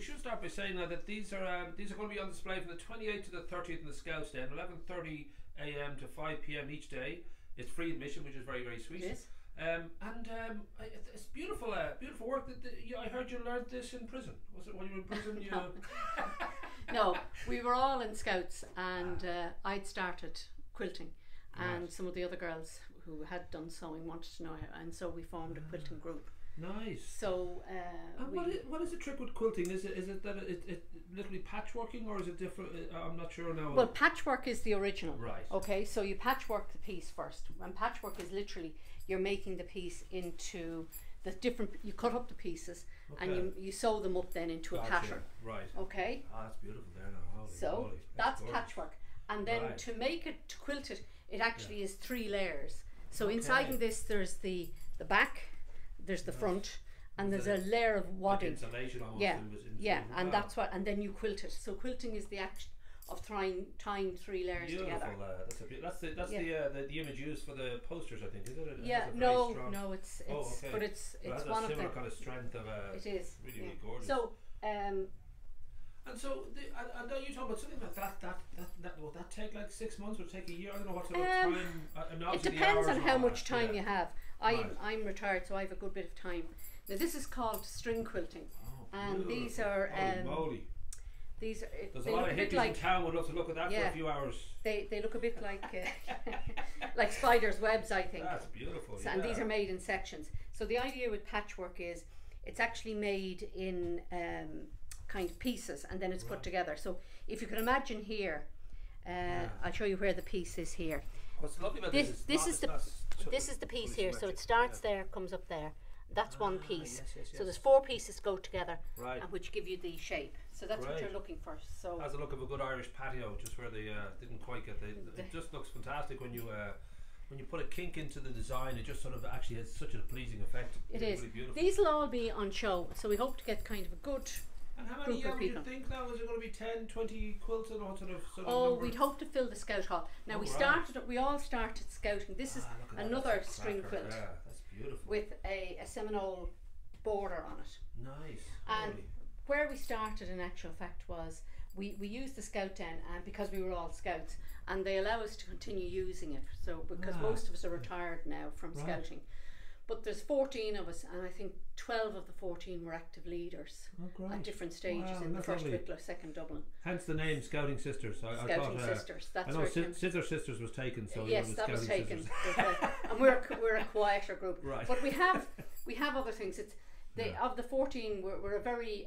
should start by saying now that these are going to be on display from the 28th to the 30th in the Scouts Den, 11:30 a.m. to 5 p.m. each day. It's free admission, which is very, very sweet. It is. It's beautiful, beautiful work. I heard you learned this in prison. Was it when you were in prison? You No, we were all in Scouts, and I'd started quilting, and some of the other girls who had done sewing wanted to know how, and so we formed a quilting group. Nice. So what is the trick with quilting? Is it that it literally patchworking, or is it different? I'm not sure now. Well, patchwork is the original. Right. Okay, so you patchwork the piece first, and patchwork is literally you're making the piece into the different. You cut up the pieces, and you sew them up then into a pattern. Right. Okay. Ah, that's beautiful there now. Holy so moly. that's patchwork, and then to make it, to quilt it, it actually is 3 layers. So inside this, there's the back, there's the front, and there's a layer of wadding. Like insulation almost. And that's what, and then you quilt it. So quilting is the act of tying 3 layers together. That's the image used for the posters, I think, is it? No, it's but it's one of the similar kind of strength of it is really, really gorgeous. So and so and then you talk about something like that would that take like 6 months, would it take a year? I don't know what sort of time. It depends on how much time you have. I'm retired, so I have a good bit of time. Now this is called string quilting, and these are these are. There's a lot of hippies in town would love to look at that for a few hours. They look a bit like like spiders' webs, I think. That's beautiful. So, and these are made in sections. So the idea with patchwork is it's actually made in kind of pieces, and then it's put together. So if you can imagine here, I'll show you where the piece is here. What's lovely about this is the piece here. So it starts there, comes up there. That's one piece. Yes. So there's 4 pieces go together, and which give you the shape. So that's what you're looking for. So has a look of a good Irish patio, just where they didn't quite get it just looks fantastic when you put a kink into the design. It just sort of actually has such a pleasing effect. It is. Really beautiful. These will all be on show, so we hope to get kind of a good. And how many would you think now? Is it going to be 10, 20 quilts or what sort of number? We'd hope to fill the Scout Hall. Now we all started scouting. This is another string quilt. Yeah, that's beautiful. With a Seminole border on it. Nice. And where we started in actual fact was we used the Scout Den, and because we were all scouts, and they allow us to continue using it. So because most of us are retired now from scouting. But there's 14 of us, and I think 12 of the 14 were active leaders at different stages in the first Wicklow, second Dublin. Hence the name Scouting Sisters. Scouting Sisters. That's I know Scissor Sisters was taken. So yes, that was taken. And we're a quieter group. Right. But we have other things. It's of the 14, we're a very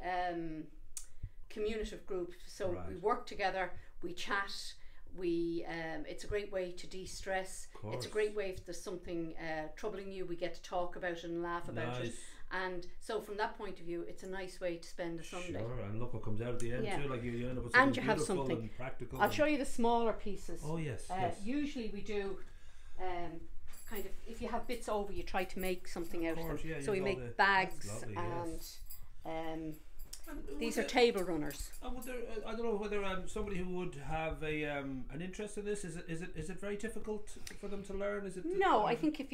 communicative group. So we work together, we chat. It's a great way to de-stress. It's a great way if there's something troubling you, we get to talk about it and laugh about it. And so from that point of view, it's a nice way to spend a Sunday. Sure, and look what comes out at the end too. Like you end up with something beautiful and practical. I'll show you the smaller pieces. Oh yes. Usually we do kind of, if you have bits over, you try to make something out of them. So we make bags and these are table runners. And would there, I don't know whether somebody who would have an interest in this, is it very difficult for them to learn? Is it? No, I think if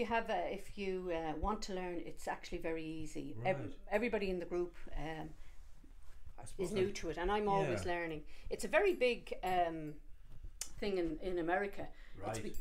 you want to learn, it's actually very easy. Right. Everybody in the group is new to it, and I'm always learning. It's a very big thing in America. Right.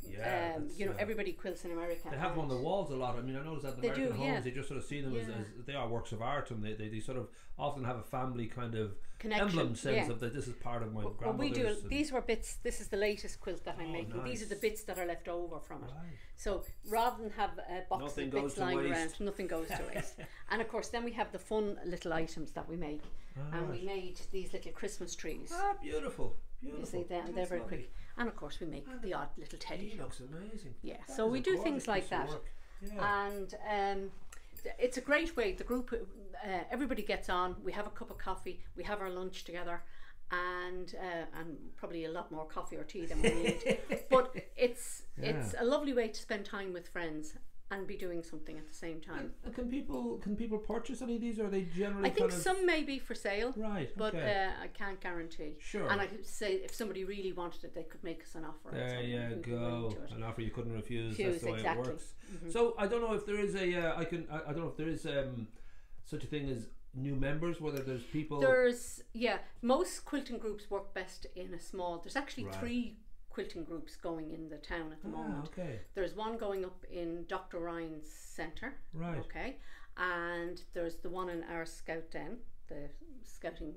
Everybody quilts in America. They have them on the walls a lot. I mean, I noticed that in American homes, they just sort of see them as they are works of art, and they sort of often have a family kind of emblem sense of that this is part of my grandmother's. Well, we do. These were bits. This is the latest quilt that I'm making. Nice. These are the bits that are left over from it. So rather than have a box of bits lying around, nothing goes to waste. And of course, then we have the fun little items that we make, and we made these little Christmas trees. Ah, beautiful. You see, they're very quick. And of course we make the odd little teddy. He looks amazing. Yeah, so we do things like that. And it's a great way. The group, everybody gets on. We have a cup of coffee. We have our lunch together, and probably a lot more coffee or tea than we need. But it's a lovely way to spend time with friends and be doing something at the same time. Can people purchase any of these, or are they generally? I think some may be for sale, right? But I can't guarantee. Sure. And I could say if somebody really wanted it, they could make us an offer. There you go, an offer you couldn't refuse. That's the way it works. So I don't know if there is I don't know if there is such a thing as new members, whether there's people? Most quilting groups work best in a small, there's actually 3 quilting groups going in the town at the moment. Okay. There's one going up in Dr. Ryan's centre. Right. Okay. And there's the one in our scout den, the scouting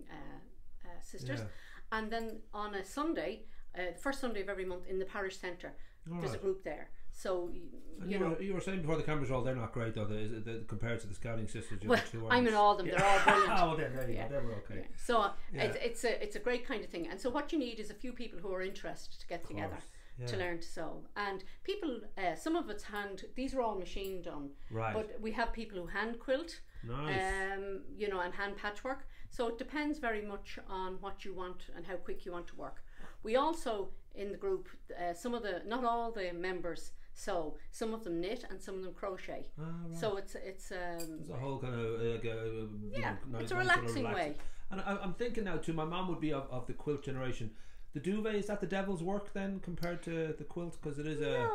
sisters. Yeah. And then on a Sunday, the first Sunday of every month in the parish centre, there's a group there. So you were saying before the cameras roll, they're not great though. Compared to the scouting sisters. Well, I'm in all of them. They're all brilliant. Oh, there you go. They were okay. Yeah. So it's a great kind of thing. And so what you need is a few people who are interested to get together to learn to sew. And people, some of it's hand. These are all machine done. Right. But we have people who hand quilt. Nice. And hand patchwork. So it depends very much on what you want and how quick you want to work. We also in the group, not all the members sew. Some of them knit and some of them crochet. Right. So it's a whole kind of it's a relaxing way. And I'm thinking now too. My mom would be of the quilt generation. The duvet, is that the devil's work then compared to the quilt? Because it is the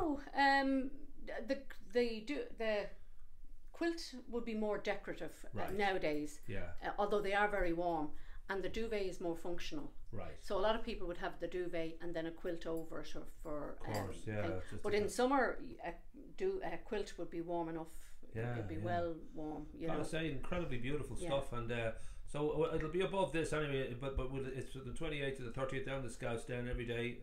quilt would be more decorative nowadays. Yeah. Although they are very warm. And the duvet is more functional. Right. So a lot of people would have the duvet and then a quilt over it for but in summer, a quilt would be warm enough. Yeah, it'd be well warm. I say incredibly beautiful stuff, and so it'll be above this anyway. But it's the 28th to the 30th down the Scouts Den every day,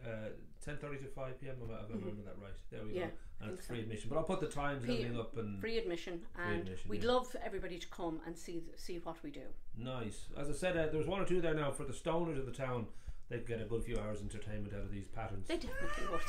10:30 to 5 p.m. If I remember that right. There we go. And it's free admission. But I'll put the times and everything up. And free admission, and we'd love everybody to come and see what we do. Nice. As I said, there's 1 or 2 there now for the stoners of the town. They'd get a good few hours entertainment out of these patterns. They definitely would.